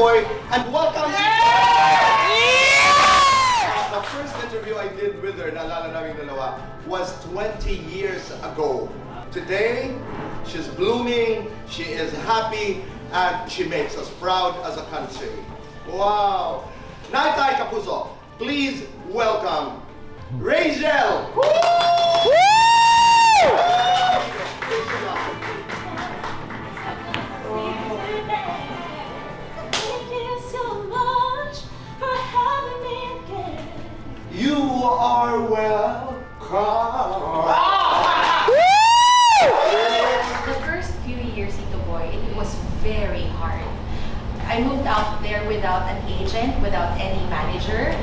Boy, and welcome to... The first interview I did with her, naalala namin dalawa, was 20 years ago. Today, she's blooming, she is happy, and she makes us proud as a country. Wow! Naitay Kapuso, please welcome Rachel! You are welcome. The first few years, Tito Boy, it was very hard. I moved out there without an agent, without any manager.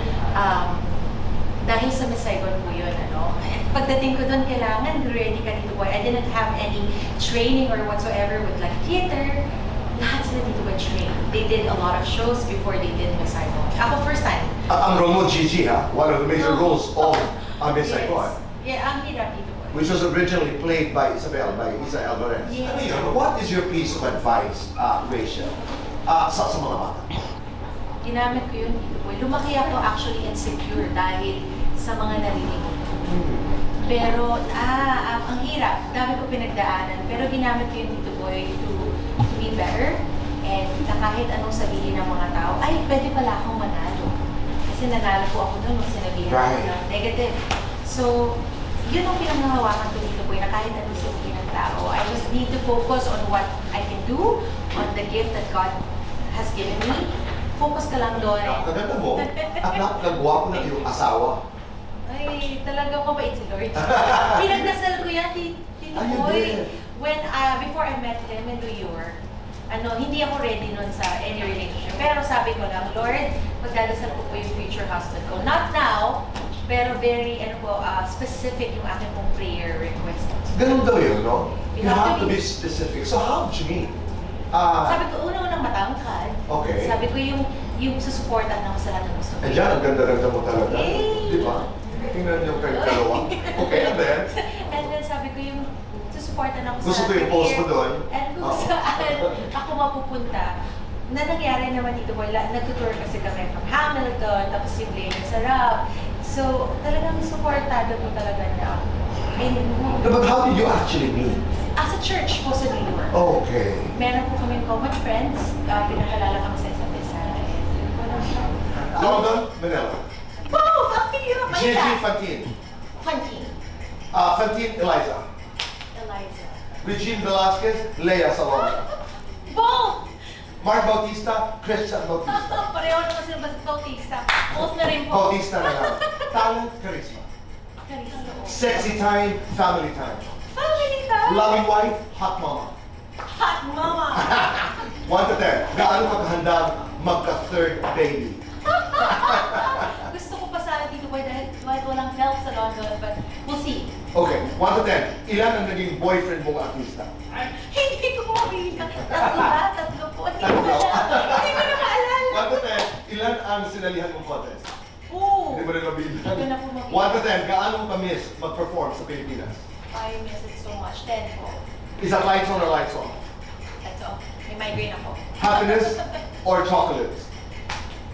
Dahil sa Miss Saigon po yun, ano. Pagdating ko doon, kailangan ready ka, Tito Boy. I didn't have any training or whatsoever with like theater. Lahat sila Tito Boy trained. They did a lot of shows before they did Miss Saigon. Ako first time. Ang role mo, Gigi, ha? One of the major roles of Miss Saigon. Yeah, ang hirap, Tito Boy. Which was originally played by Isa Alvarez. Yes. Ano yun? What is your piece of advice, Rachel, sa mga bata? Ginamit ko yun, Tito Boy. Lumaki ako actually insecure dahil sa mga narinig ko. Pero, ang hirap. Dami ko pinagdaanan. Pero ginamit ko yun, Tito Boy, to be better. And na kahit anong sabihin ng mga tao, ay, pwede pala akong manalo. Kasi nanalo po ako doon nung sinabihan ko na negative. So, yun ang pinanghahawakan ko dito po, na kahit anong sabihin ng tao, I just need to focus on what I can do, on the gift that God has given me. Focus ka lang doon. Kaganda mo. At napakagwapo ng iyong asawa. Ay, talagang mabait si Lord. Pinagdasal ko yan, Tito Boy. When, before I met him in New York, hindi ako ready nun sa any relationship. Pero sabi ko lang, Lord, magdadasal ko po yung future husband ko. Not now, pero very, specific yung aking pong prayer request. Ganun daw yun, no? You You have have to to be be- specific. So how did you meet? Sabi ko, unang matangkad. Okay. Sabi ko yung susuportahan ako sa lahat ng gusto ko. And dyan, ang ganda-ganda mo talaga. Yay! Di ba? Tingnan niyo kayo dalawa. Okay, and then? And then sabi ko yung susuportahan ako Gusto sa ko yung post mo doon. And kung saan ako mapupunta. Na nangyari naman dito, nag-tour kasi kami from Hamilton, tapos yung Lane Sarap. So, talagang supportado mo talaga niya ako. No, but how did you actually meet? As a church po sa New York. Okay. Meron po kaming common friends, pinakalala kami sa isa't isa. London, Manila. Both! Ang hirap! Gigi Fantin. Fantin. Fantin Eliza. Eliza. Regine Velasquez, Lea Salonga. Both! Mark Bautista, Christian Bautista. Pareho naman sila basta Bautista. Both na rin po. Bautista na lang. Talent, charisma. Charisma. Sexy time, family time. Family time. Loving wife, hot mama. Hot mama. 1 to 10. Gaano ka kahandang magka-third baby? Gusto ko pa sana dito boy dahil walang help sa London, but we'll see. Okay, 1 to 10. Ilan ang naging boyfriend mong artista? Hindi ko mabilang. Tatlo po. Hindi ko Tatlo? alam. Hindi ko na maalala. 1 to 10. Ilan ang sinalihan mong contest? Oo. Hindi mo rin mabilang. Hindi ko na po mabilang. 1 to 10. Gaano mo ka-miss mag-perform sa Pilipinas? I miss it so much. 10 po. Is that lights on or lights off? That's all. May migraine ako. Happiness or chocolates?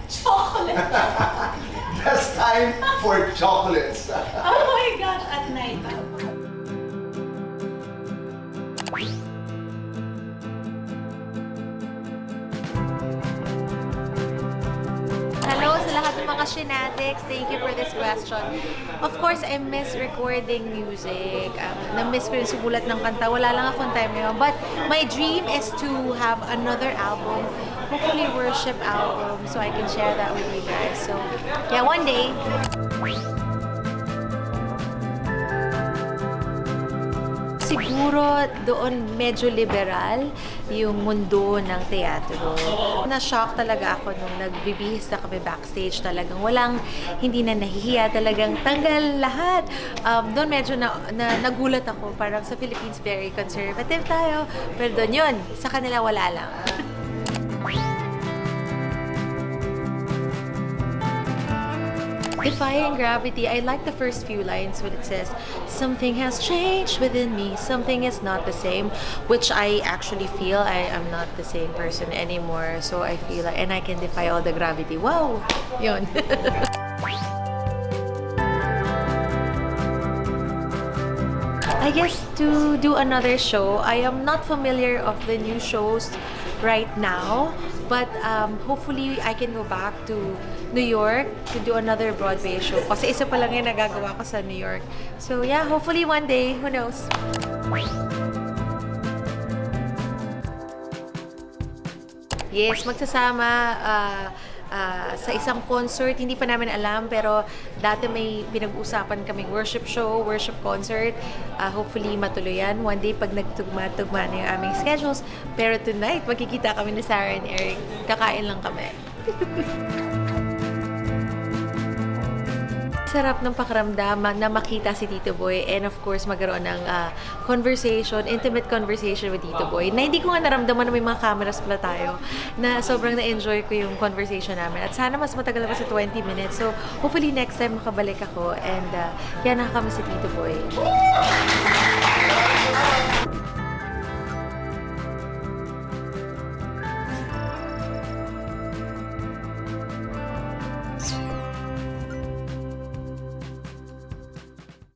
Chocolate. Best time for chocolates. Oh my gosh, at night. Hello sa lahat ng mga Shenatics. Thank you for this question. Of course, I miss recording music. Na-miss ko yung sumulat ng kanta. Wala lang akong time ngayon. But my dream is to have another album. Hopefully, worship album. So I can share that with you guys. So, yeah, one day. Siguro doon medyo liberal yung mundo ng teatro. Na-shock talaga ako nung nagbibihis na kami backstage. Talagang hindi na nahihiya. Talagang tanggal lahat. Doon medyo nagulat ako. Parang sa Philippines, very conservative tayo. Pero doon yun, sa kanila wala lang. Defying Gravity, I like the first few lines when it says, "Something has changed within me, something is not the same," which I actually feel I am not the same person anymore. So I feel like, and I can defy all the gravity. Wow! Yun. I guess to do another show, I am not familiar of the new shows right now, but hopefully I can go back to New York to do another Broadway show. Kasi isa pa lang yung nagagawa ko sa New York. So yeah, hopefully one day, who knows? Yes, magsasama sa isang concert. Hindi pa namin alam, pero dati may pinag-usapan kaming worship show, worship concert. Hopefully matuloy yan. One day, pag nagtugma-tugma na yung aming schedules. Pero tonight, magkikita kami ni Sarah and Eric. Kakain lang kami. Sarap ng pakiramdam na makita si Tito Boy and of course magkaroon ng conversation, intimate conversation with Tito Boy na hindi ko nga naramdaman na may mga cameras pala tayo, na sobrang na-enjoy ko yung conversation namin at sana mas matagal pa sa 20 minutes. So hopefully next time makabalik ako and yan, nakakama si Tito Boy.